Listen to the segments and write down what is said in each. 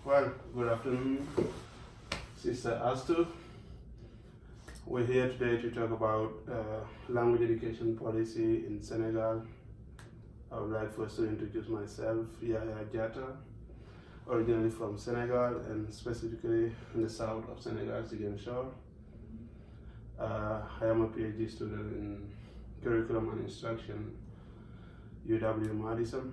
Well, good afternoon, Sister Astu. We're here today to talk about language education policy in Senegal. I would like first to introduce myself, Yaya Jata, originally from Senegal and specifically in the south of Senegal, Ziguinchor. I am a PhD student in curriculum and instruction, UW-Madison.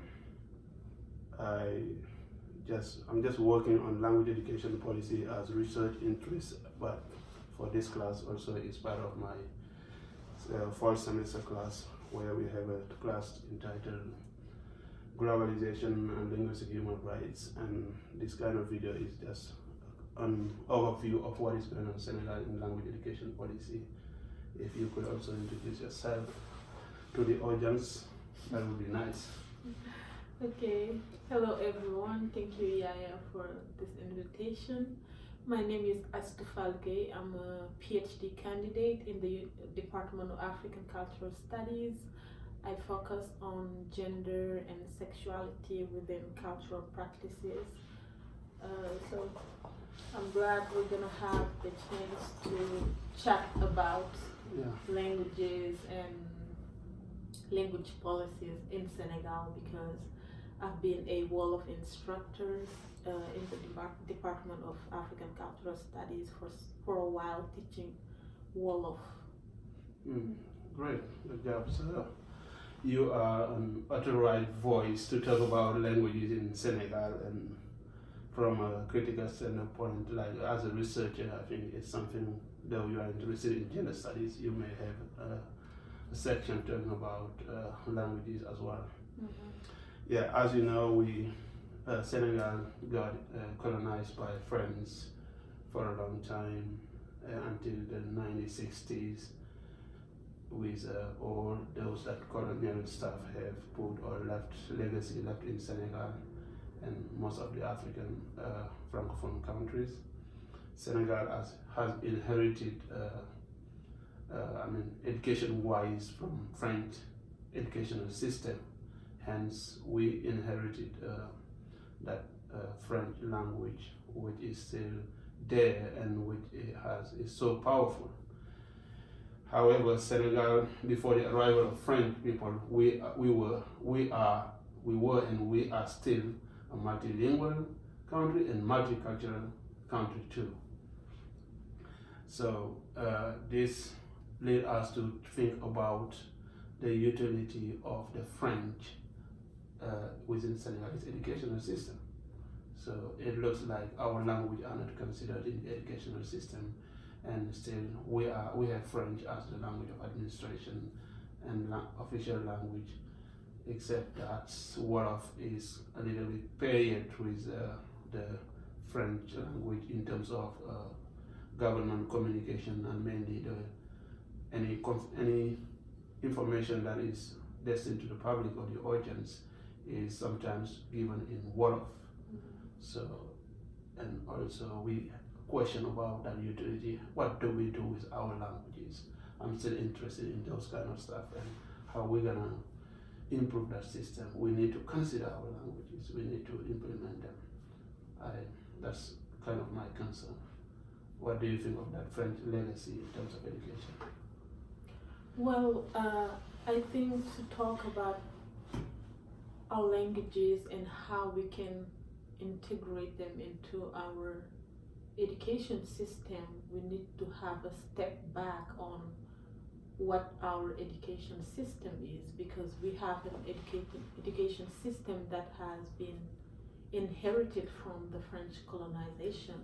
I'm just working on language education policy as research interest, but for this class also is part of my fall semester class, where we have a class entitled Globalization and Linguistic Human Rights, and this kind of video is just an overview of what is going on in Senegal in language education policy. If you could also introduce yourself to the audience, that would be nice. Okay, hello everyone. Thank you, Yaya, for this invitation. My name is Astu Falke. I'm a PhD candidate in the Department of African Cultural Studies. I focus on gender and sexuality within cultural practices. So I'm glad we're gonna have the chance to chat about languages and language policies in Senegal, because I've been a wall of instructors in the Department of African Cultural Studies for a while, teaching Wolof. Great, good job. So you are an authorized voice to talk about languages in Senegal, and from a critical standpoint, like as a researcher, I think it's something, though you are interested in gender studies, you may have a section talking about languages as well. Mm-hmm. Yeah, as you know, Senegal got colonized by French for a long time until the 1960s, with all those that colonial staff have put or legacy left in Senegal and most of the African Francophone countries. Senegal has inherited, education-wise from French educational system. Hence, we inherited that French language, which is still there and which is so powerful. However, Senegal, before the arrival of French people, we were and we are still a multilingual country and multicultural country too. So this led us to think about the utility of the French within Senegalese educational system. So it looks like our language are not considered in the educational system, and still we have French as the language of administration and official language, except that Wolof is a little bit paired with the French language in terms of government communication, and mainly any information that is destined to the public or the audience is sometimes given in Wolof. Mm-hmm. So, and also we question about that utility. What do we do with our languages? I'm still interested in those kind of stuff, and how we're gonna improve that system. We need to consider our languages. We need to implement them. That's kind of my concern. What do you think of that French legacy in terms of education? Well, I think to talk about our languages and how we can integrate them into our education system, we need to have a step back on what our education system is, because we have an education system that has been inherited from the French colonization,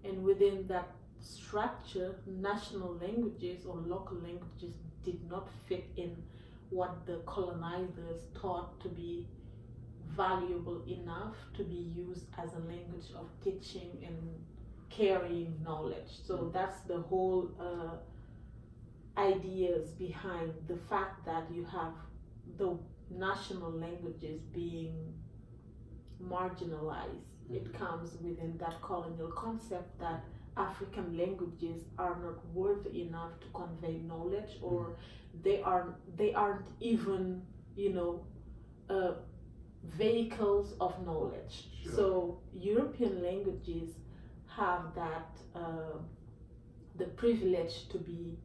and within that structure, national languages or local languages did not fit in what the colonizers thought to be valuable enough to be used as a language of teaching and carrying knowledge. So that's the whole ideas behind the fact that you have the national languages being marginalized. It comes within that colonial concept that African languages are not worthy enough to convey knowledge, or they aren't even vehicles of knowledge. Sure. So European languages have that the privilege to be,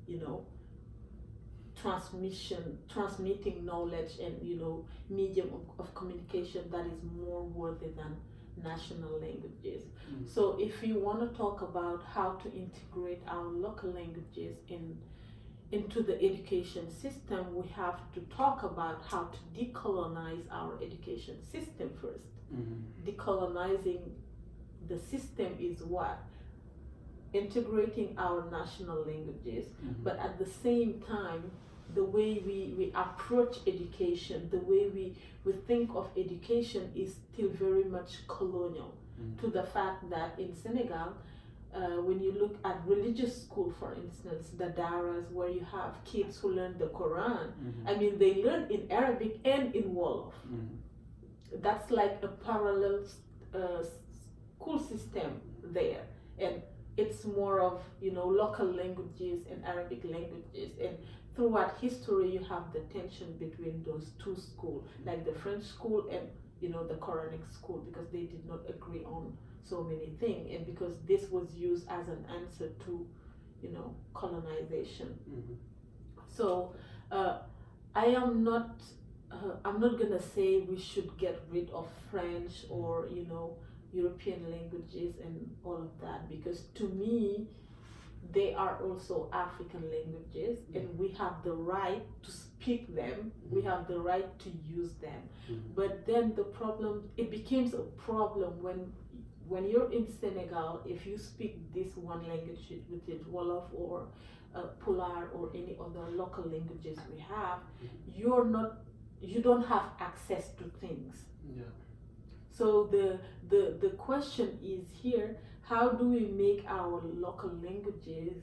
transmitting knowledge and medium of communication that is more worthy than national languages. So if you want to talk about how to integrate our local languages into the education system, we have to talk about how to decolonize our education system first. Decolonizing the system is what? Integrating our national languages, but at the same time, the way we approach education, the way we think of education is still very much colonial, to the fact that in Senegal, when you look at religious school, for instance, the daras, where you have kids who learn the Quran, I mean, they learn in Arabic and in Wolof. That's like a parallel school system there, and it's more of local languages and Arabic languages, and throughout history you have the tension between those two schools, like the French school and the Quranic school, because they did not agree on so many things, and because this was used as an answer to colonization. So I am not I'm not gonna say we should get rid of French or European languages and all of that, because to me they are also African languages, and we have the right to speak them, we have the right to use them. But then it becomes a problem when you're in Senegal, if you speak this one language, which is Wolof or Pular or any other local languages we have, you don't have access to things. So the question is here, how do we make our local languages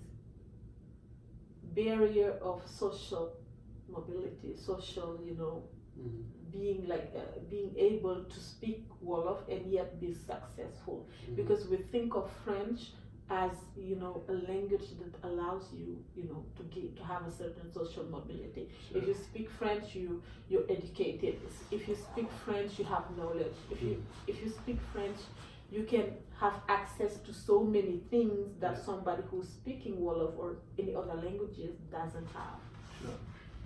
barrier of social mobility, social, being able to speak Wolof and yet be successful? Because we think of French as a language that allows you to have a certain social mobility. If you speak French, you're educated. If you speak French, you have knowledge. If you speak French, you can have access to so many things that somebody who's speaking Wolof or any other languages doesn't have.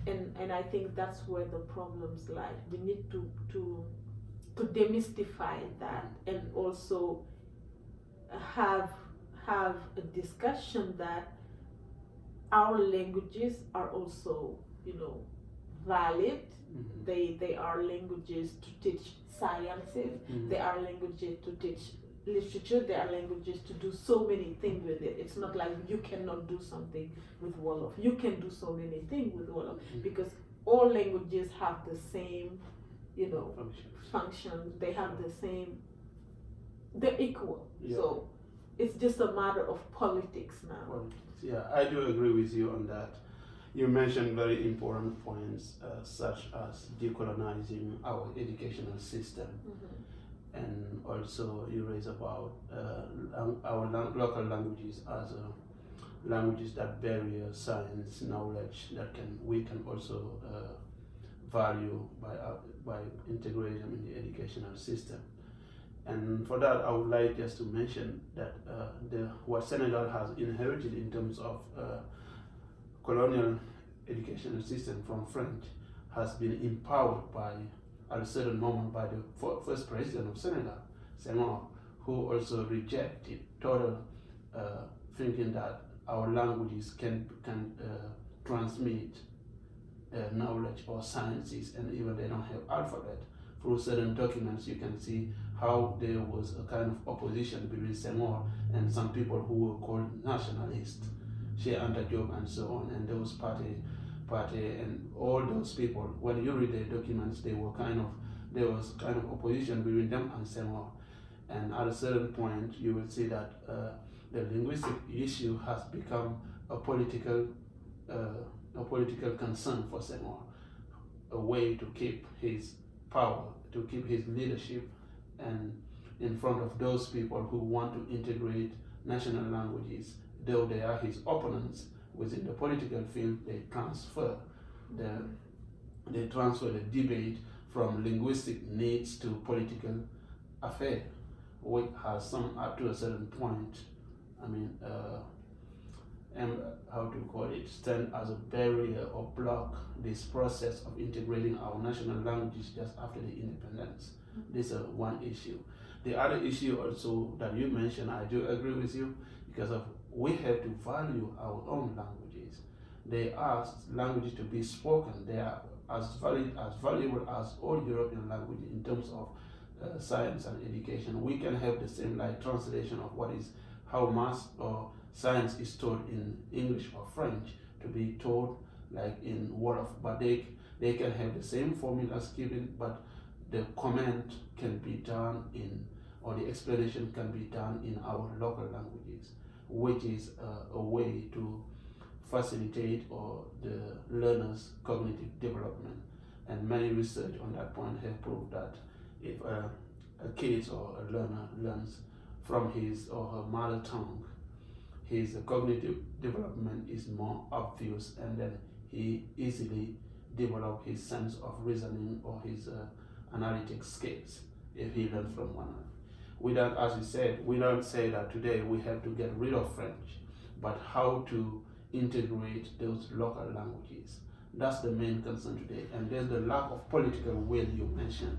And I think that's where the problems lie. We need to demystify that, and also have a discussion that our languages are also valid. They are languages to teach sciences, they are languages to teach literature, they are languages to do so many things with it. It's not like you cannot do something with Wolof. You can do so many things with Wolof, because all languages have the same functions. They have the same, they're equal. So it's just a matter of politics now. Yeah, I do agree with you on that. You mentioned very important points, such as decolonizing our educational system, and also you raise about our local languages as languages that bury science knowledge that we can also value by integrating them in the educational system. And for that, I would like just to mention that what Senegal has inherited in terms of colonial educational system from French has been empowered at a certain moment by the first president of Senegal, Senghor, who also rejected total thinking that our languages can transmit knowledge or sciences, and even they don't have alphabet. Through certain documents, you can see how there was a kind of opposition between Senghor and some people who were called nationalists, Cheikh Anta Diop and so on, and those party and all those people. When you read the documents, there was kind of opposition between them and Senghor. And at a certain point, you will see that the linguistic issue has become a political concern for Senghor, a way to keep his power, to keep his leadership, and in front of those people who want to integrate national languages, though they are his opponents within the political field, they transfer the debate from linguistic needs to political affair, which has some up to a certain point, I mean, and how to call it, stand as a barrier or block this process of integrating our national languages just after the independence. This is one issue. The other issue also that you mentioned, I do agree with you, because of we have to value our own languages. They are languages to be spoken. They are as valid, as valuable as all European languages in terms of science and education. We can have the same like translation of what is how math or science is taught in English or French to be taught like in Wolof, but they can have the same formulas given, but the comment can be done in, or the explanation can be done in our local languages, which is a way to facilitate or the learner's cognitive development. And many research on that point have proved that if a kid or a learner learns from his or her mother tongue, his cognitive development is more obvious, and then he easily develop his sense of reasoning or his analytic skills if he learns from one another. We don't, as you said, we don't say that today we have to get rid of French, but how to integrate those local languages. That's the main concern today. And there's the lack of political will you mentioned.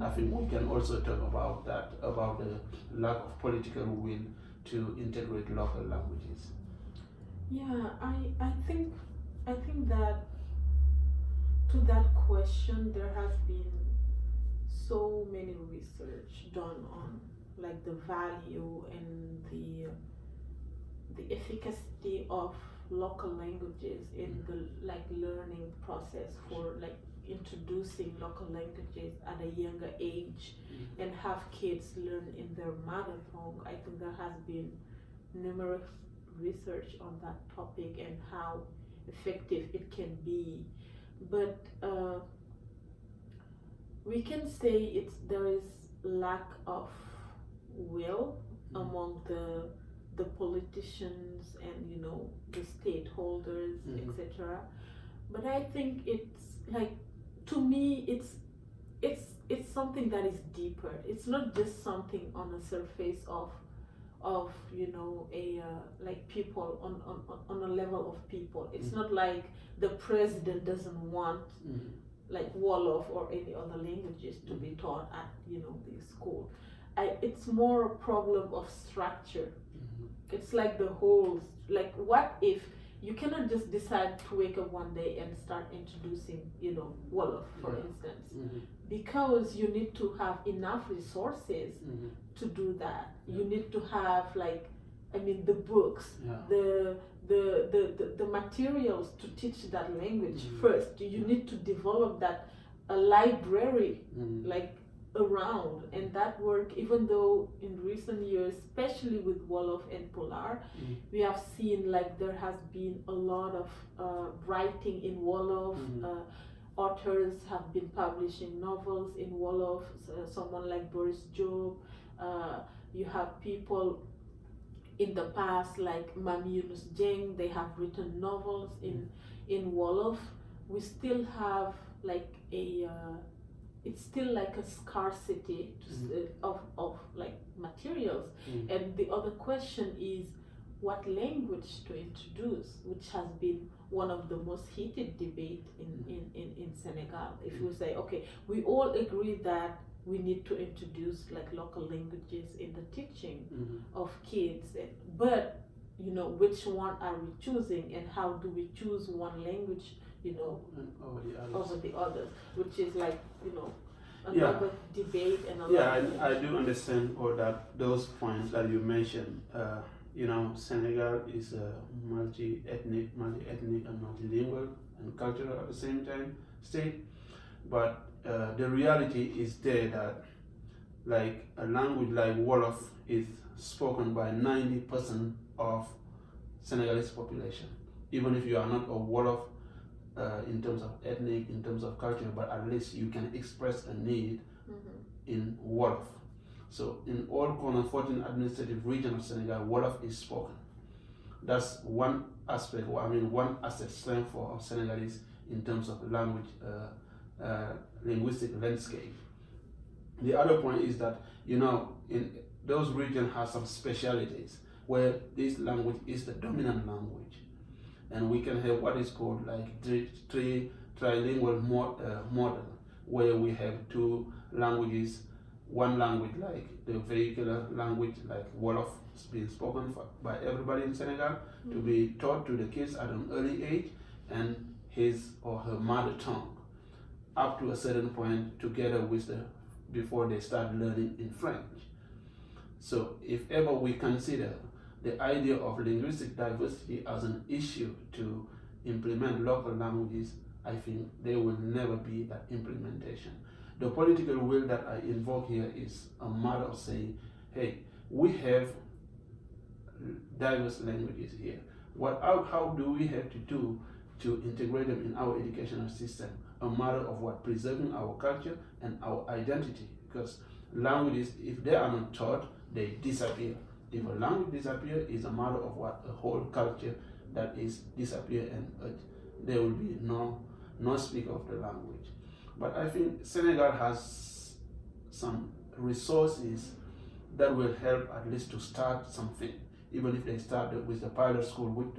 I think we can also talk about that, about the lack of political will to integrate local languages. Yeah, I think that to that question there has been so many research done on like the value and the efficacy of local languages in the like learning process for like introducing local languages at a younger age and have kids learn in their mother tongue. I think there has been numerous research on that topic and how effective it can be, but we can say there is lack of will among the politicians and the stakeholders, etc. But I think it's like, to me, it's something that is deeper. It's not just something on the surface of a like people on a level of people. It's not like the president doesn't want like Wolof or any other languages to be taught at the school. It's more a problem of structure. It's like the whole, like, what if you cannot just decide to wake up one day and start introducing Wolof, for instance, because you need to have enough resources to do that. You need to have the books, the materials to teach that language first. You need to develop that a library like around, and that work, even though in recent years, especially with Wolof and Polar, we have seen like there has been a lot of writing in Wolof. Authors have been publishing novels in Wolof, someone like Boris Job. You have people in the past like Mami Yunus Jeng, they have written novels in Wolof. We still have like it's still like a scarcity of like materials. And the other question is what language to introduce, which has been one of the most heated debate in Senegal. If you say, okay, we all agree that we need to introduce like local languages in the teaching of kids, but which one are we choosing, and how do we choose one language over the others, which is like another debate and another I do understand all those points that you mentioned. Senegal is a multi-ethnic and multilingual and cultural at the same time state, but the reality is there that like a language like Wolof is spoken by 90% of Senegalese population, even if you are not a Wolof in terms of ethnic, in terms of culture, but at least you can express a need in Wolof. So in all 14 administrative regions of Senegal, Wolof is spoken. That's one aspect, one asset strength for Senegalese in terms of language linguistic landscape. The other point is that, in those regions have some specialities where this language is the dominant language, and we can have what is called like trilingual model, where we have two languages, one language like the vehicular language like Wolof being spoken by everybody in Senegal, to be taught to the kids at an early age, and his or her mother tongue up to a certain point together with before they start learning in French. So if ever we consider the idea of linguistic diversity as an issue to implement local languages, I think there will never be that implementation. The political will that I invoke here is a matter of saying, hey, we have diverse languages here. How do we have to do to integrate them in our educational system? A matter of preserving our culture and our identity. Because languages, if they are not taught, they disappear. If a language disappears, it's a matter of a whole culture that is disappear, and there will be no speak of the language. But I think Senegal has some resources that will help at least to start something. Even if they start with the pilot school, which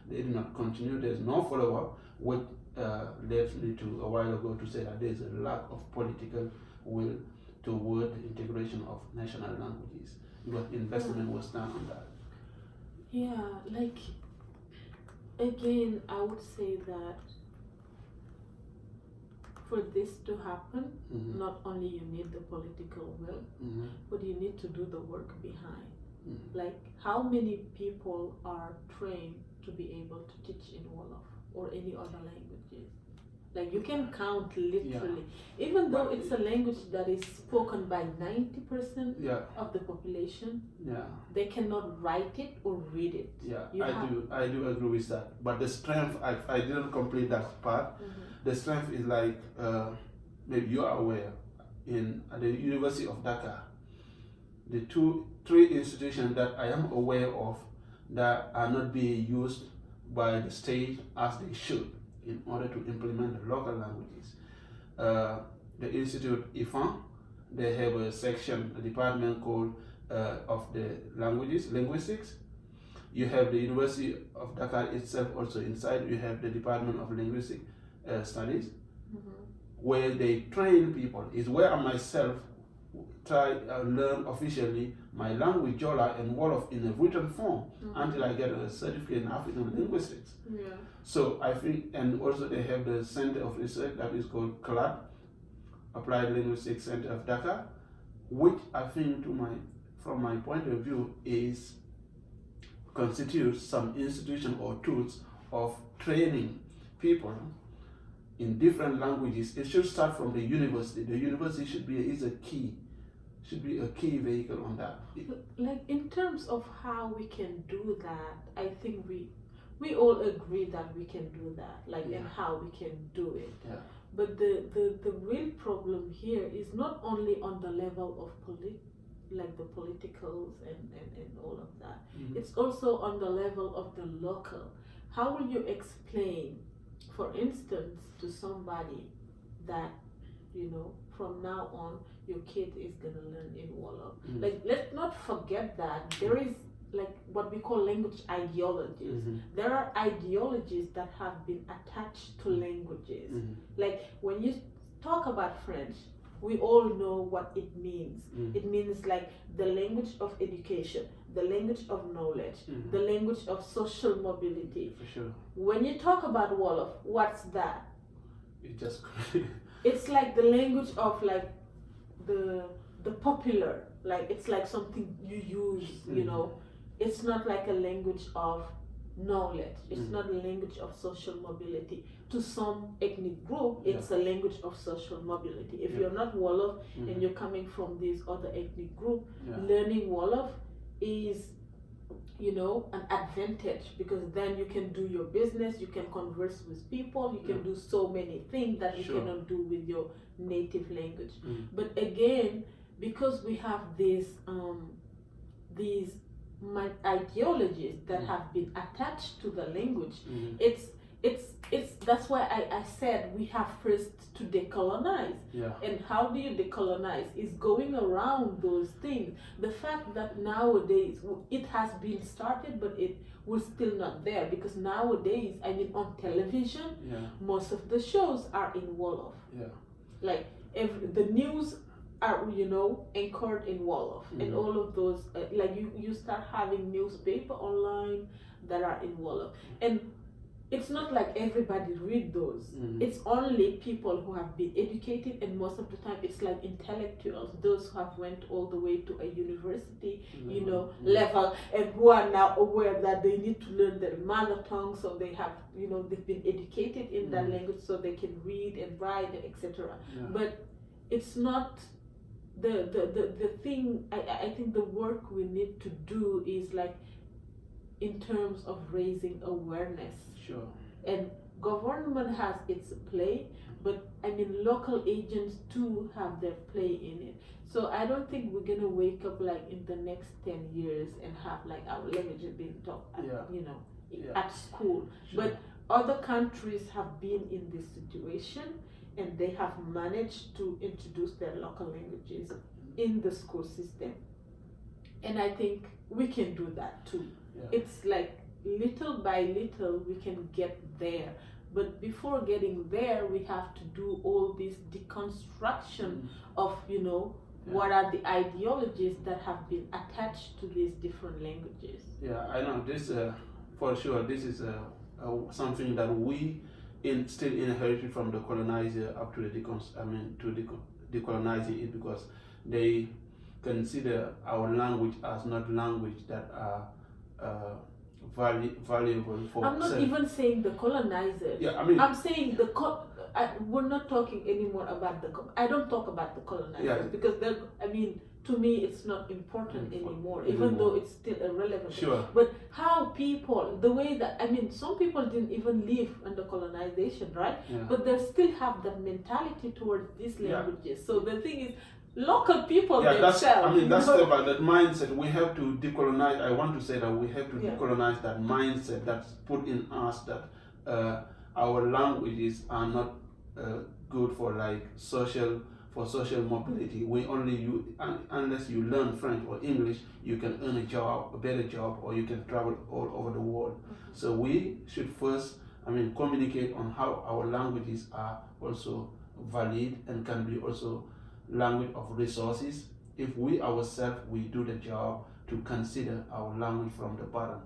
they do not continue, there's no follow-up, which led me to a while ago to say that there's a lack of political will toward the integration of national languages, because investment was done on that. Yeah, like, again, I would say that for this to happen, not only you need the political will, but you need to do the work behind. Like, how many people are trained to be able to teach in Wolof or any other languages? Like, you can count literally, even though it's a language that is spoken by 90% of the population, they cannot write it or read it. I do agree with that. But the strength, I didn't complete that part. The strength is like, maybe you are aware, at the University of Dhaka, the three institutions that I am aware of that are not being used by the state as they should in order to implement the local languages. The Institute IFAN, they have a department called of the linguistics. You have the University of Dhaka itself also inside. You have the Department of Linguistic Studies, where they train people. Is where I myself learn officially my language, Jola and Wolof, in a written form until I get a certificate in African linguistics. So I think, and also they have the Center of Research that is called CLAD, Applied Linguistics Center of Dhaka, which I think, from my point of view, constitutes some institution or tools of training people in different languages. It should start from the university. The university should be a key vehicle on that. Like, in terms of how we can do that, I think we all agree that we can do that, and how we can do it. But the real problem here is not only on the level of the politicals and all of that. It's also on the level of the local. How will you explain, for instance, to somebody that, from now on, your kid is going to learn in Wolof? Like, let's not forget that there is, what we call language ideologies. There are ideologies that have been attached to languages. Like, when you talk about French, we all know what it means. It means like the language of education, the language of knowledge, the language of social mobility. For sure. When you talk about Wolof, what's that? It's like the language of the popular, it's like something you use, It's not like a language of knowledge. It's not a language of social mobility. To some ethnic group, it's a language of social mobility. If you're not Wolof and you're coming from this other ethnic group, learning Wolof is, an advantage, because then you can do your business, you can converse with people, you can do so many things that you cannot do with your native language. But again, because we have these ideologies that have been attached to the language, it's that's why I said we have first to decolonize. Yeah. And how do you decolonize? Is going around those things. The fact that nowadays it has been started, but it was still not there, because nowadays, I mean, on television, Yeah. most of the shows are in Wolof. Yeah. Like the news are, you know, anchored in Wolof, and all of those like you start having newspaper online that are in Wolof, and it's not like everybody read those. It's only people who have been educated, and most of the time it's like intellectuals, those who have went all the way to a university, you know, level, and who are now aware that they need to learn their mother tongue, so they have, you know, they've been educated in that language, so they can read and write, etc. But it's not the thing. I think the work we need to do is like in terms of raising awareness. Sure. And government has its play, but I mean local agents too have their play in it. So I don't think we're gonna wake up like in the next 10 years and have like our language being taught at, you know, at school. Sure. But other countries have been in this situation, and they have managed to introduce their local languages in the school system. And I think we can do that too. It's like little by little we can get there, but before getting there we have to do all this deconstruction of, you know, what are the ideologies that have been attached to these different languages. Yeah, I know this for sure. This is something that we still inherited from the colonizer up to the decolonizing it, because they consider our language as not language that are valuable for. I'm not even saying the colonizers. Yeah, I mean, I'm saying we're not talking anymore about I don't talk about the colonizers, because they're, I mean, to me it's not important anymore, even though it's still irrelevant. Sure. But how people, the way that, I mean, some people didn't even live under colonization, right? But they still have that mentality towards these languages. So the thing is, local people themselves. That's that mindset. We have to decolonize. I want to say that we have to decolonize that mindset that's put in us that our languages are not good for like social mobility. We only use, unless you learn French or English, you can earn a better job, or you can travel all over the world. So we should first, communicate on how our languages are also valid and can be also language of resources. If we ourselves, we do the job to consider our language from the bottom,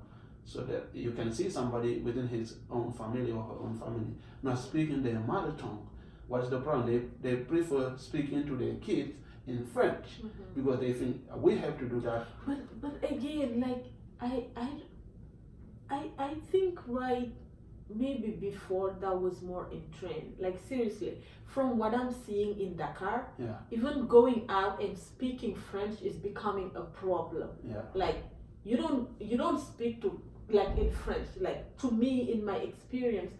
so that you can see somebody within his own family or her own family not speaking their mother tongue. What's the problem? They prefer speaking to their kids in French because they think we have to do that. But again, like I think, right, maybe before that was more in trend. Like seriously, from what I'm seeing in Dakar, even going out and speaking French is becoming a problem. Like you don't speak to, like, in French. Like, to me, in my experience,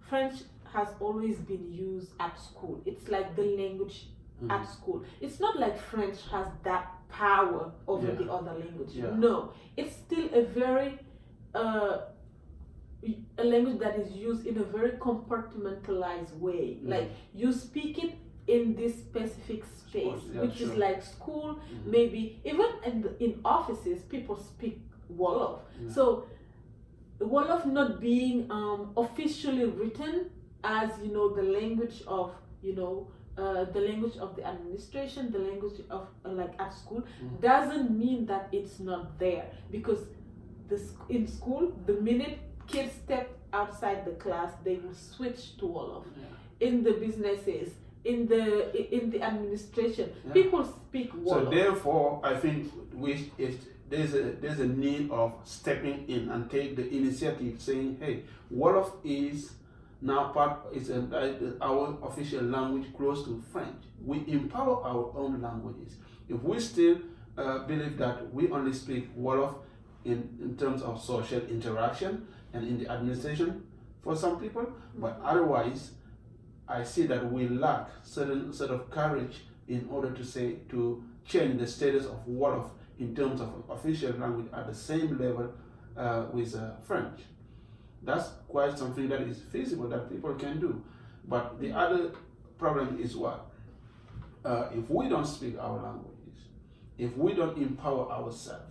French has always been used at school. It's like the language at school. It's not like French has that power over the other language. No, it's still a very a language that is used in a very compartmentalized way. Like you speak it in this specific space, which is like school. Maybe even in offices, people speak Wolof. So Wolof not being officially written as, you know, the language of, you know, the language of the administration, the language of like at school, doesn't mean that it's not there, because in school, the minute kids step outside the class, they will switch to Wolof. In the businesses, in the administration, people speak Wolof. So therefore, I think there's a need of stepping in and take the initiative, saying, hey, Wolof is now our official language, close to French. We empower our own languages. If we still believe that we only speak Wolof in terms of social interaction and in the administration for some people, but otherwise, I see that we lack certain sort of courage in order to change the status of Wolof in terms of official language at the same level with French. That's quite something that is feasible that people can do. But the other problem is what? If we don't speak our languages, if we don't empower ourselves,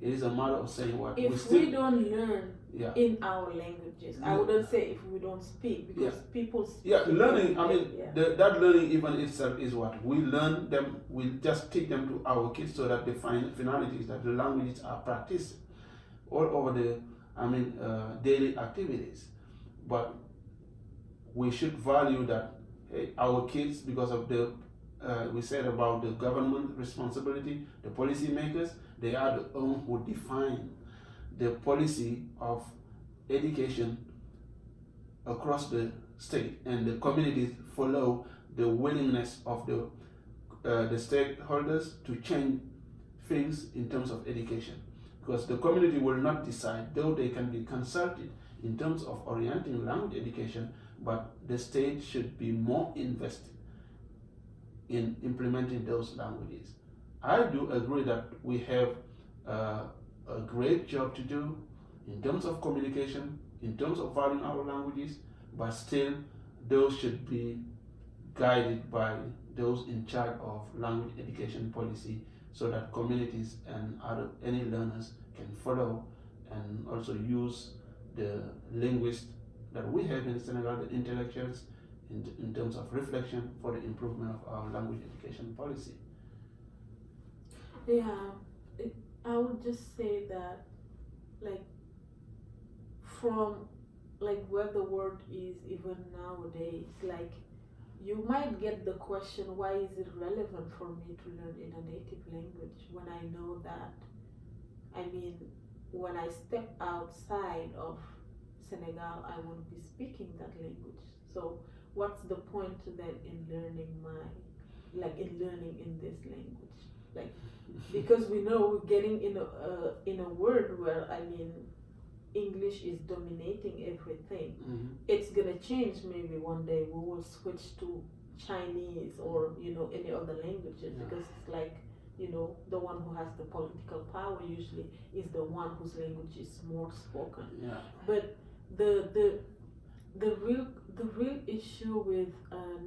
it is a matter of saying what if we don't learn yeah. in our languages, I wouldn't say if we don't speak, because people speak. Yeah, learning, I mean, yeah. that learning even itself is what? We learn them, we just teach them to our kids so that the finality is that the languages are practiced all over the, daily activities. But we should value that our kids, because of the, we said about the government responsibility, the policymakers, they are the ones who define the policy of education across the state, and the communities follow the willingness of the stakeholders to change things in terms of education, because the community will not decide, though they can be consulted in terms of orienting language education, but the state should be more invested in implementing those languages. I do agree that we have a great job to do in terms of communication, in terms of valuing our languages, but still those should be guided by those in charge of language education policy, so that communities and any learners can follow and also use the linguists that we have in Senegal, the intellectuals, in terms of reflection for the improvement of our language education policy. Yeah, I would just say that, like, from like where the world is even nowadays, like, you might get the question, why is it relevant for me to learn in a native language when I know that, when I step outside of Senegal, I won't be speaking that language. So what's the point then in learning in this language? Like, because we know we're getting in a world where, English is dominating everything. Mm-hmm. It's gonna change. Maybe one day we will switch to Chinese or any other languages, Yeah. because it's like, the one who has the political power usually is the one whose language is more spoken. Yeah. But the real issue with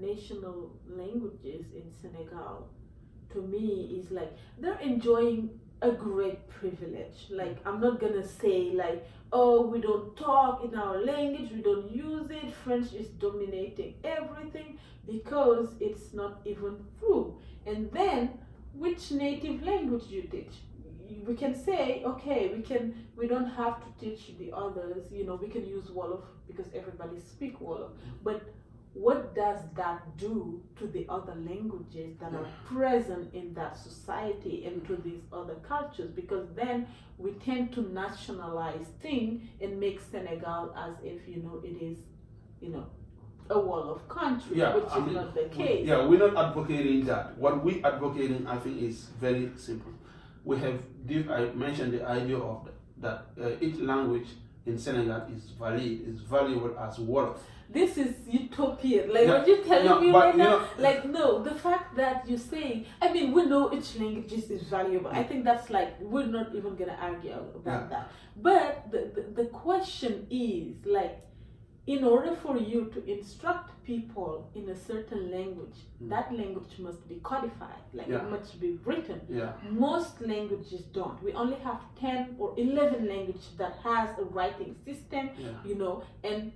national languages in Senegal, to me, is like they're enjoying a great privilege. Like, I'm not gonna say like, oh, we don't talk in our language, we don't use it, French is dominating everything, because it's not even true. And then, which native language you teach? We can say, okay, we don't have to teach the others, we can use Wolof because everybody speaks Wolof. But what does that do to the other languages that are present in that society and to these other cultures? Because then we tend to nationalize things and make Senegal as if, it is, a Wolof country, which is not the case. We're not advocating that. What we're advocating, I think, is very simple. We have, I mentioned the idea of that each language in Senegal is valuable as Wolof. This is utopian. Like, what you're telling me right now, no, the fact that you're saying, we know each language is valuable. I think that's like, we're not even going to argue about that. But the question is, like, in order for you to instruct people in a certain language, that language must be codified, it must be written. Most languages don't. We only have 10 or 11 languages that has a writing system, and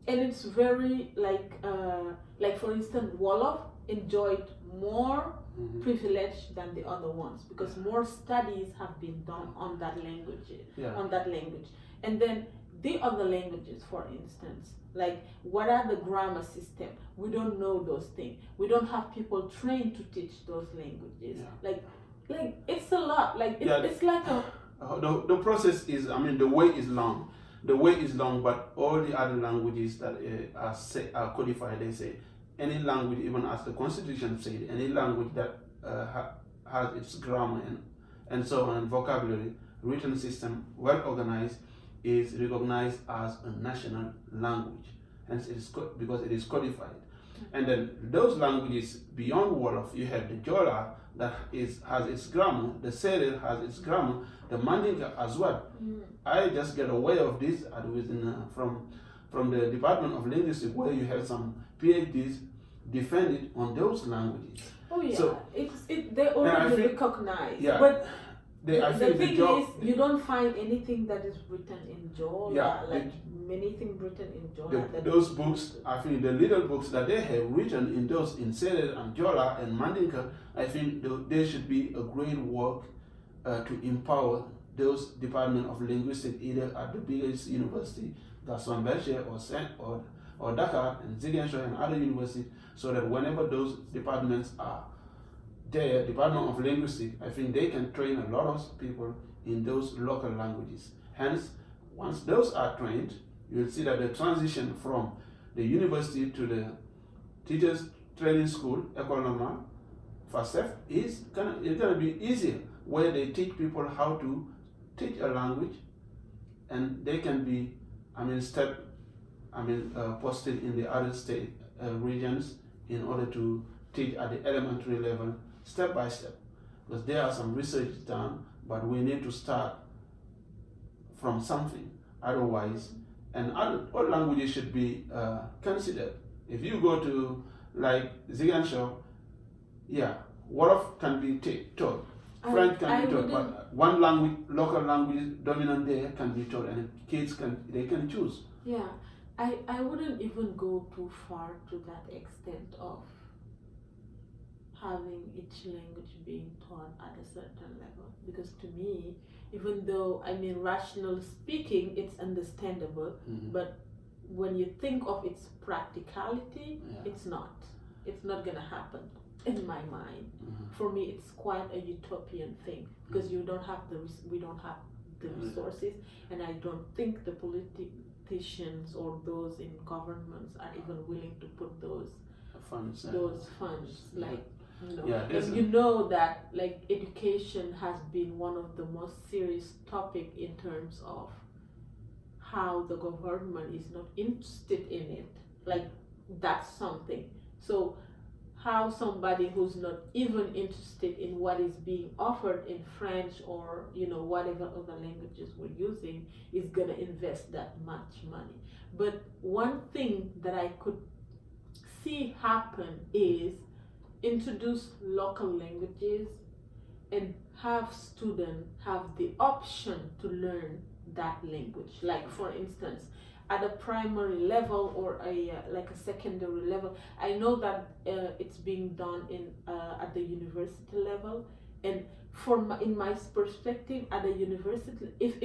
it's very like for instance, Wolof enjoyed more privilege than the other ones, because more studies have been done on that language. And then the other languages, for instance, like, what are the grammar system? We don't know those things. We don't have people trained to teach those languages. Like it's a lot. Like, it's like a... The process is, the way is long. The way is long, but all the other languages that are codified, they say, any language, even as the Constitution said, any language that has its grammar and so on, and vocabulary, written system, well organized, is recognized as a national language. Hence, it is because it is codified. And then those languages beyond Wolof, you have the Jola, has its grammar, the Senegal has its grammar, the Mandinka as well. I just get aware of this from the Department of Linguistics, where you have some PhDs defended on those languages. Oh yeah, So, they already recognize. Yeah, but the thing is, you don't find anything that is written in Jola, Yeah, like anything written in Jola. Those books, I think the little books that they have written in Senegal and Jola and Mandinka, I think they should be a great work to empower those Department of Linguistics, either at the biggest university, Gaston Berger or Dakar and Ziguinchor and other universities, so that whenever those departments are there, Department of Linguistics, I think they can train a lot of people in those local languages. Hence, once those are trained, you will see that the transition from the university to the teachers training school, École Normale, FASEF, is gonna be easier, where they teach people how to teach a language, and they can be, posted in the other state regions in order to teach at the elementary level, step by step. Because there are some research done, but we need to start from something. Otherwise, and all languages should be considered. If you go to like Ziguinchor, yeah, Wolof can be taught, French can be taught, but one language, local language dominant there can be taught, and kids can choose. Yeah, I wouldn't even go too far to that extent of having each language being taught at a certain level, because to me, even though rational speaking, it's understandable, but when you think of its practicality, it's not gonna happen in my mind. For me, it's quite a utopian thing, because we don't have the resources, and I don't think the politicians or those in governments are even willing to put those funds like. And you know that like education has been one of the most serious topic in terms of how the government is not interested in it. Like that's something. So how somebody who's not even interested in what is being offered in French or whatever other languages we're using is gonna invest that much money. But one thing that I could see happen is introduce local languages and have students have the option to learn that language. Like for instance, at a primary level or a secondary level, I know that it's being done at the university level, and in my perspective, at the university, if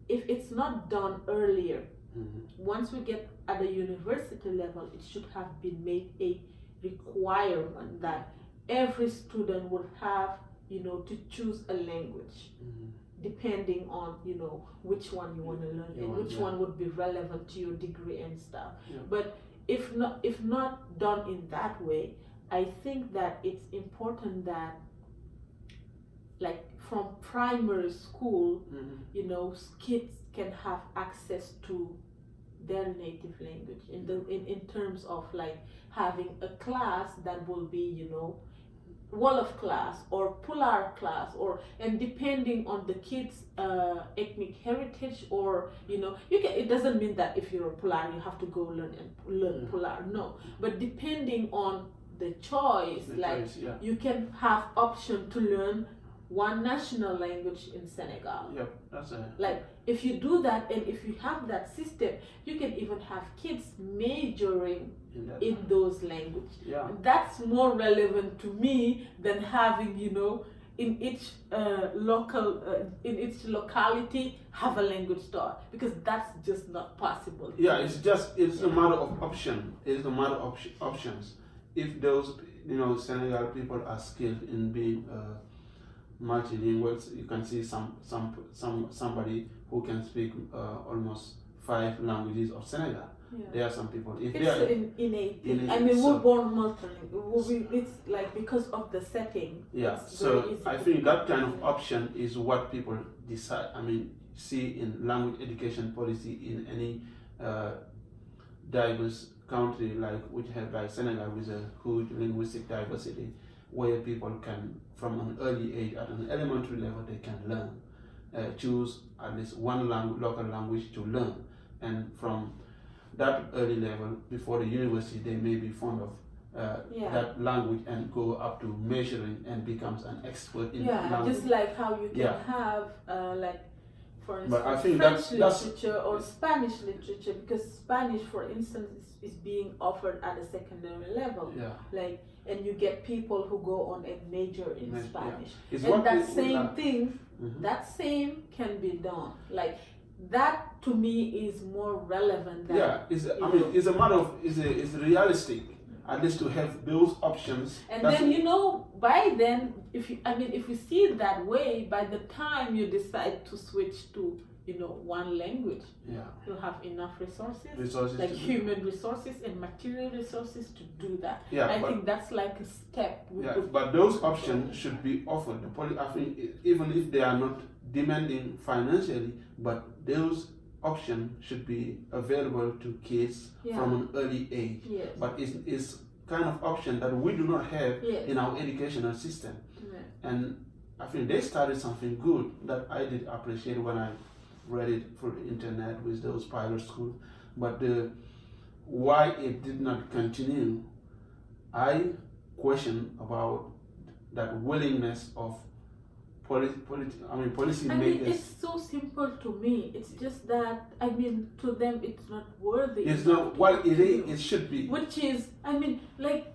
it's not done earlier, once we get at the university level, it should have been made a requirement that every student would have to choose a language depending on which one you want to learn and which one would be relevant to your degree and stuff. But if not done in that way, I think that it's important that like from primary school kids can have access to their native language in terms of like having a class that will be Wolof class or Pular class, and depending on the kids' ethnic heritage, or it doesn't mean that if you're a Pular you have to go learn Pular, no, but depending on the choice, you can have option to learn one national language in Senegal. Yep, that's it. Like if you do that, and if you have that system, you can even have kids majoring in those languages. Yeah. That's more relevant to me than having in each in each locality have a language taught, because that's just not possible. Yeah, it's a matter of option. It's a matter of options. If those Senegal people are skilled in being multilinguals, you can see somebody who can speak almost 5 languages of Senegal. Yeah. There are some people. If it's an innate thing. We're born multilingual. It's like because of the setting. Yeah. So I think that kind of option is what people decide. See in language education policy in any diverse country which have like Senegal with a huge linguistic diversity. where people can, from an early age, at an elementary level, they can learn, choose at least one local language to learn, and from that early level, before the university, they may be fond of that language and go up to measuring and becomes an expert in language. Just like how you can have like, for instance, but I think French that's literature or Spanish literature, because Spanish, for instance, is being offered at a secondary level. Like, and you get people who go on and major in Spanish. And that same thing, that same can be done. Like, that to me is more relevant than it's a matter of it's realistic, at least to have those options. And then by then, if you see it that way, by the time you decide to switch to one language, you'll have enough resources like human resources and material resources to do that. I think that's like a step. But those options should be offered. I think even if they are not demanding financially, but those options should be available to kids from an early age. But it's kind of option that we do not have in our educational system. And I think they started something good that I did appreciate when I read it through the internet with those pilot schools. But why it did not continue, I question about that willingness of policy makers. It's so simple to me. It's just that to them it's not worthy. It's not what it is. It should be. Which is, like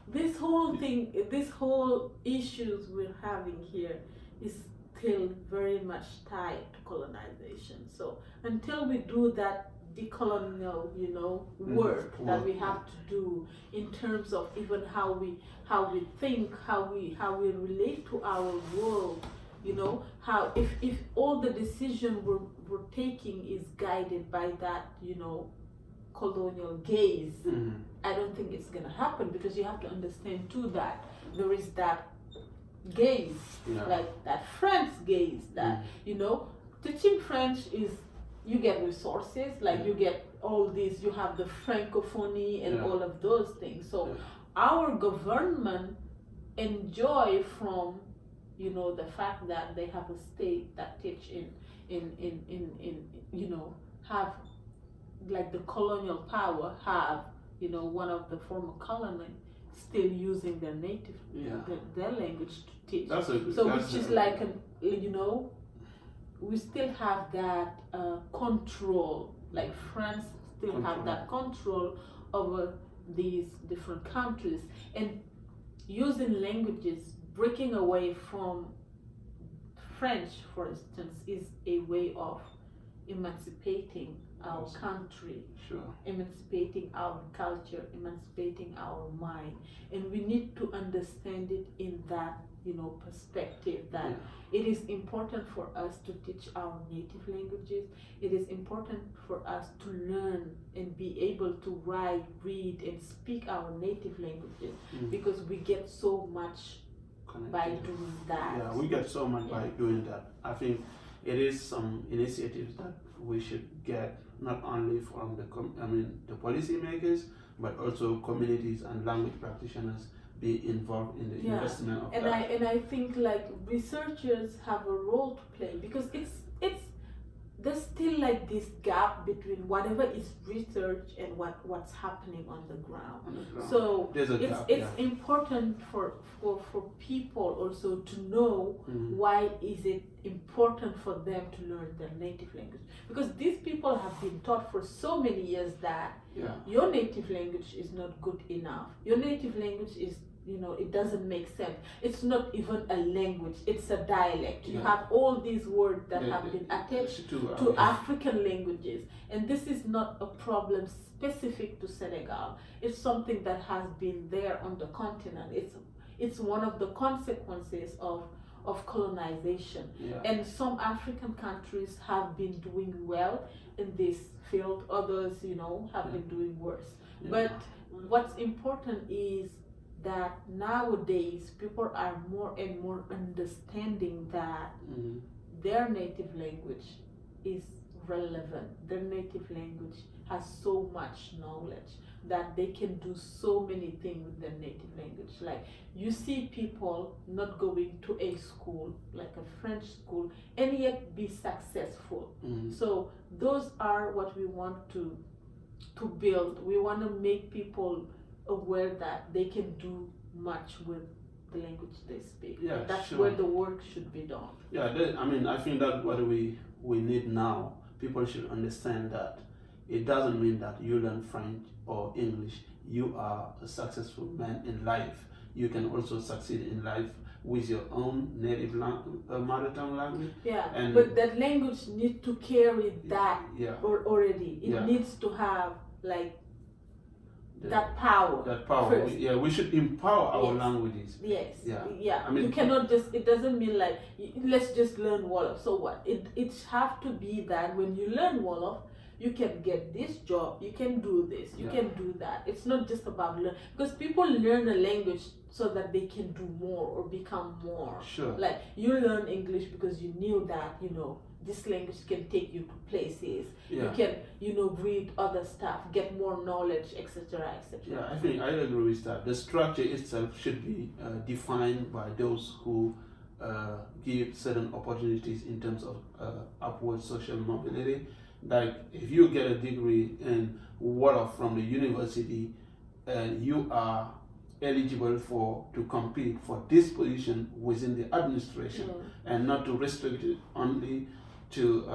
this whole thing, this whole issues we're having here is still very much tied to colonization. So until we do that decolonial, work that we have to do in terms of even how we think, how we relate to our world, how if all the decision we're taking is guided by that, colonial gaze, I don't think it's gonna happen, because you have to understand too that there is that gaze, like that French gaze, that teaching French is, you get resources, like you get all these, you have the francophonie and all of those things. So our government enjoy from the fact that they have a state that teach in have, like, the colonial power have one of the former colony still using their native their language to teach. Which is like we still have that control, like France still have that control over these different countries, and using languages, breaking away from French, for instance, is a way of emancipating our country, emancipating our culture, emancipating our mind, and we need to understand it in that perspective, that it is important for us to teach our native languages. It is important for us to learn and be able to write, read, and speak our native languages, because we get so much by doing that. Yeah, we get so much by doing that. I think it is some initiatives that we should get, not only from the policymakers, but also communities and language practitioners be involved in the investment of that. And I think, like, researchers have a role to play, because it's there's still like this gap between whatever is research and what's happening on the ground. So it's important for people also to know why is it important for them to learn their native language, because these people have been taught for so many years that your native language is not good enough. Your native language is, it doesn't make sense. It's not even a language, it's a dialect. You have all these words that have been attached to African languages, and this is not a problem specific to Senegal. It's something that has been there on the continent. It's one of the consequences of colonization. And some African countries have been doing well in this field, others, have been doing worse. But what's important is that nowadays people are more and more understanding that their native language is relevant. Their native language has so much knowledge. that they can do so many things with their native language. Like you see people not going to a school, like a French school, and yet be successful. So those are what we want to build. We want to make people aware that they can do much with the language they speak. Yeah, And that's sure. where the work should be done. Yeah, I mean, I think that's what we need now. People should understand that it doesn't mean that you learn French or English, you are a successful man in life. You can also succeed in life with your own native mother tongue language. Yeah, but that language needs to carry that already. It needs to have like that power. That power. First. We should empower our languages. Yes. I mean, you cannot just. It doesn't mean like let's just learn Wolof. So what? It have to be that when you learn Wolof, you can get this job. You can do this. You can do that. It's not just about learn, because people learn a language so that they can do more or become more. Sure. Like you learn English because you knew that this language can take you to places. You can, read other stuff, get more knowledge, etc., etc. Yeah, I think I agree with that. The structure itself should be defined by those who give certain opportunities in terms of upward social mobility. Like if you get a degree in Wolof from the university and you are eligible to compete for this position within the administration and not to restrict it only to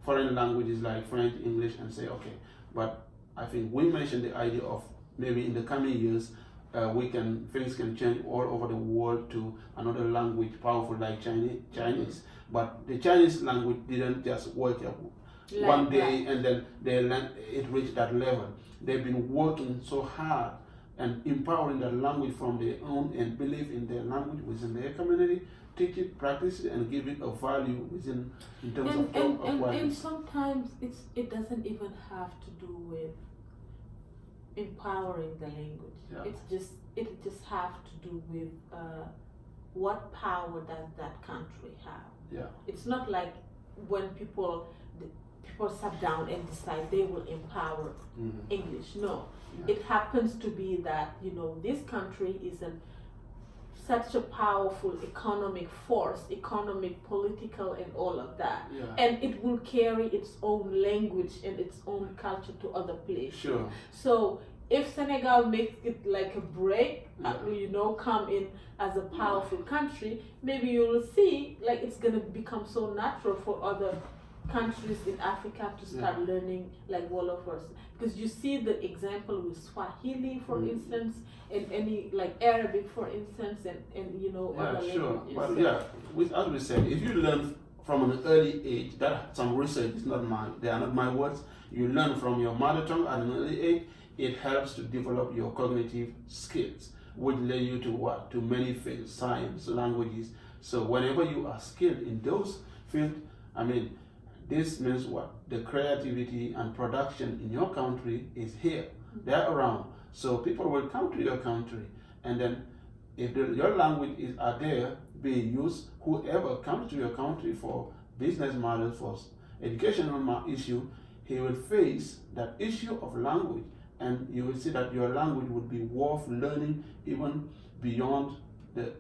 foreign languages like French, English, and say, okay, but I think we mentioned the idea of maybe in the coming years things can change all over the world to another language powerful like Chinese. But the Chinese language didn't just work out one day and then it reached that level. They've been working so hard and empowering the language from their own and believe in their language within their community, teach it, practice it, and give it a value within in terms and sometimes it doesn't even have to do with empowering the language. It just have to do with what power does that country have. It's not like when people sat down and decide they will empower English. No. It happens to be that this country is such a powerful economic force, economic, political, and all of that, and it will carry its own language and its own culture to other places. Sure. So if Senegal makes it like a break, come in as a powerful country, maybe you will see like it's gonna become so natural for other countries in Africa to start learning like Wolof, because you see the example with Swahili, for instance, and any like Arabic, for instance, and other languages. But as we said, if you learn from an early age, that some research is not mine, they are not my words. You learn from your mother tongue at an early age. It helps to develop your cognitive skills, which lead you to what? To many fields, science, languages. So whenever you are skilled in those fields, I mean, this means what? The creativity and production in your country is here. They're around. So people will come to your country, and then if your language are there being used, whoever comes to your country for business matters, for educational issue, he will face that issue of language, and you will see that your language would be worth learning even beyond the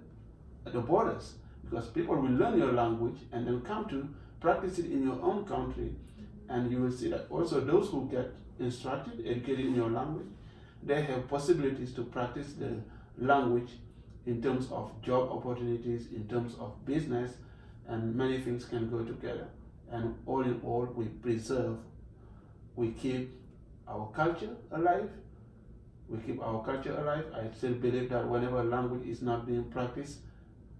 borders, because people will learn your language and then come to practice it in your own country. And you will see that also those who get instructed, educated in your language, they have possibilities to practice the language in terms of job opportunities, in terms of business, and many things can go together. And all in all, we keep our culture alive. I still believe that whenever language is not being practiced,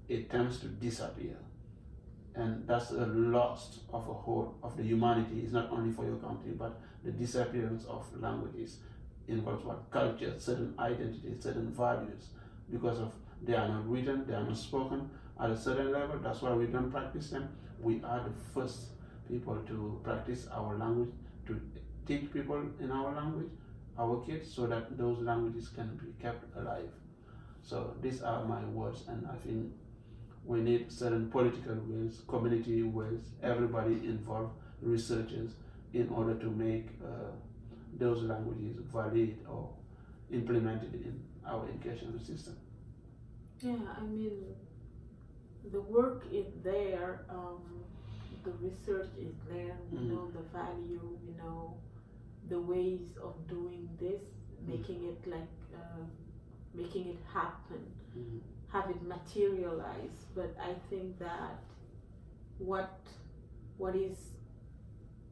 it tends to disappear. And that's a loss of a whole of the humanity. It's not only for your country, but the disappearance of languages involves what? Culture, certain identities, certain values. Because of they are not written, they are not spoken at a certain level. That's why we don't practice them. We are the first people to practice our language, to teach people in our language, our kids, so that those languages can be kept alive. So these are my words, and I think we need certain political wills, community wills, everybody involved, researchers, in order to make those languages valid or implemented in our educational system. Yeah, I mean, the work is there, the research is there, we know the value, we know the ways of doing this, making it like, making it happen, have it materialize. But I think that what is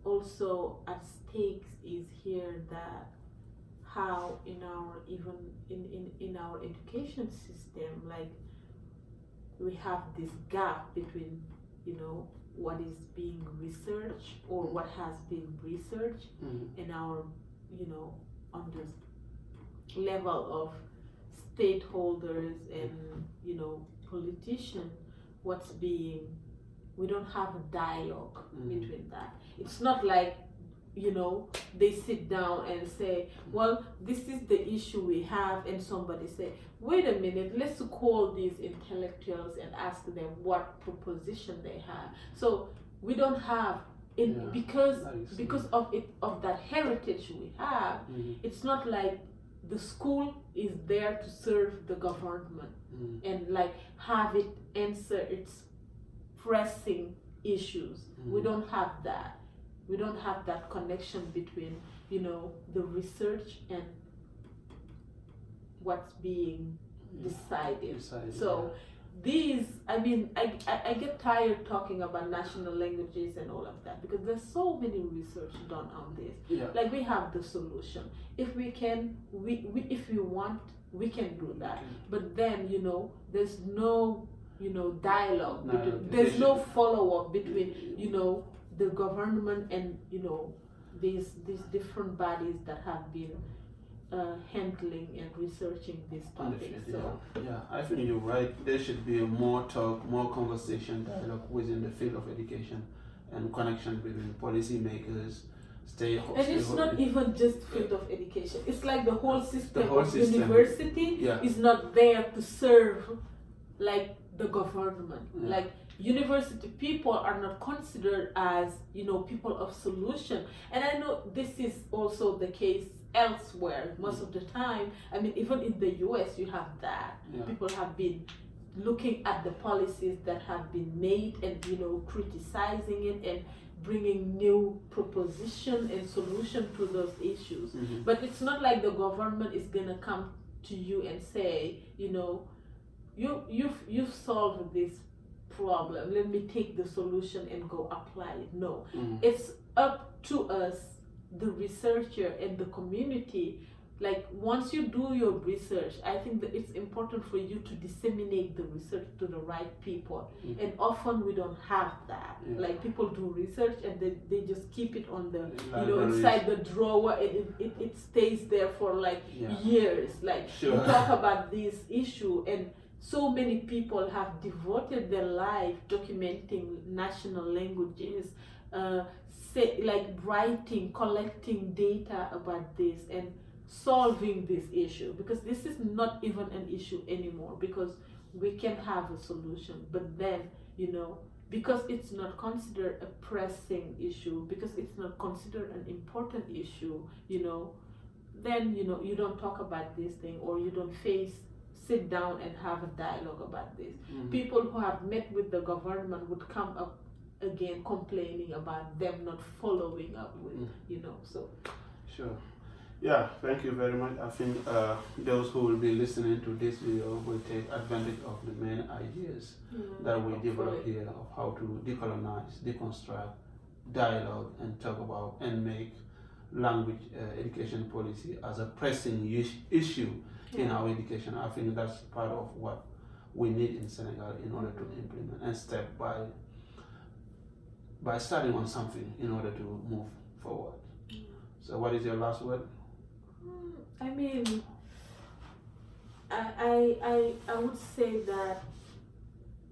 also at stakes is here that how in our even in our education system, like we have this gap between, you know, what is being researched or what has been researched in our, you know, on the level of stakeholders and, you know, politicians, what's being, we don't have a dialogue between that. It's not like, you know, they sit down and say, well, this is the issue we have, and somebody say, wait a minute, let's call these intellectuals and ask them what proposition they have. So we don't have it because of it, of that heritage we have. It's not like the school is there to serve the government and like have it answer its pressing issues. We don't have that. We don't have that connection between, you know, the research and what's being decided. So these, I mean, I get tired talking about national languages and all of that because there's so many research done on this. Like we have the solution. If we can, if we want, we can do that. But then, you know, there's no, you know, dialogue. There's no follow-up between, you know, the government and, you know, these different bodies that have been handling and researching this topic. So I think you're right. There should be more talk, more conversation, dialogue within the field of education and connection between policymakers, stakeholders. And it's not even just field of education. It's like the whole system of university is not there to serve like the government. Like university people are not considered as, you know, people of solution. And I know this is also the case elsewhere most of the time. I mean, even in the US you have that. People have been looking at the policies that have been made and, you know, criticizing it and bringing new proposition and solution to those issues. But it's not like the government is gonna come to you and say, you know, you've solved this problem, let me take the solution and go apply it. No, it's up to us, the researcher and the community. Like once you do your research, I think that it's important for you to disseminate the research to the right people. And often we don't have that. Like people do research and they just keep it on the, you know, inside the drawer, and it stays there for like years. Like you talk about this issue, and so many people have devoted their life documenting national languages, like writing, collecting data about this and solving this issue, because this is not even an issue anymore, because we can have a solution. But then, you know, because it's not considered a pressing issue, because it's not considered an important issue, you know, then, you know, you don't talk about this thing, or you don't sit down and have a dialogue about this. People who have met with the government would come up again complaining about them not following up with, you know, so. Sure. Yeah, thank you very much. I think those who will be listening to this video will take advantage of the main ideas that we develop here of how to decolonize, deconstruct, dialogue, and talk about and make language education policy as a pressing issue in our education. I think that's part of what we need in Senegal in order to implement and step by starting on something in order to move forward. So what is your last word? I mean, I would say that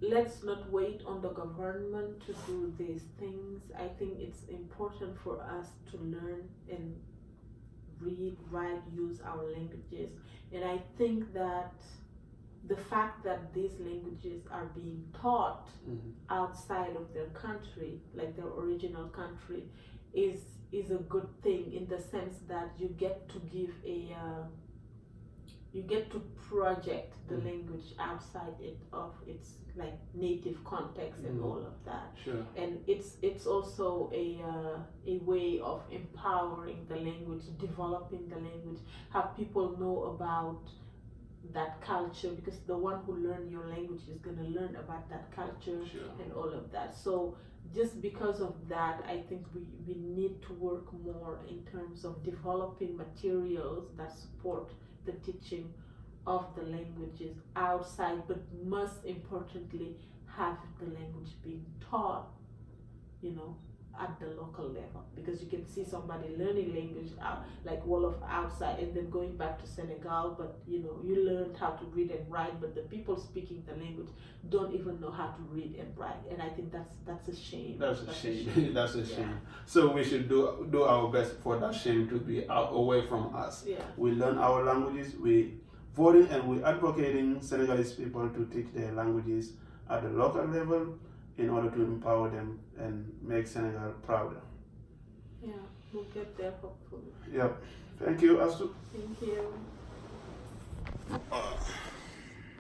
let's not wait on the government to do these things. I think it's important for us to learn and read, write, use our languages. And I think that the fact that these languages are being taught outside of their country, like their original country, is a good thing in the sense that you get to give you get to project the language outside of its like native context and all of that. Sure. And it's also a way of empowering the language, developing the language, have people know about that culture, because the one who learn your language is going to learn about that culture. Sure. And all of that. So just because of that, I think we need to work more in terms of developing materials that support the teaching of the languages outside, but most importantly have the language being taught, at the local level, because you can see somebody learning language out like Wolof outside and then going back to Senegal, but you learned how to read and write, but the people speaking the language don't even know how to read and write, and I think that's a shame. That's a shame. That's a shame. So we should do our best for that shame to be out away from us. Yeah. We learn our languages. We voting and we advocating Senegalese people to teach their languages at the local level, in order to empower them and make Senegal prouder. Yeah, we'll get there hopefully. Yep. Thank you, Astu. Thank you.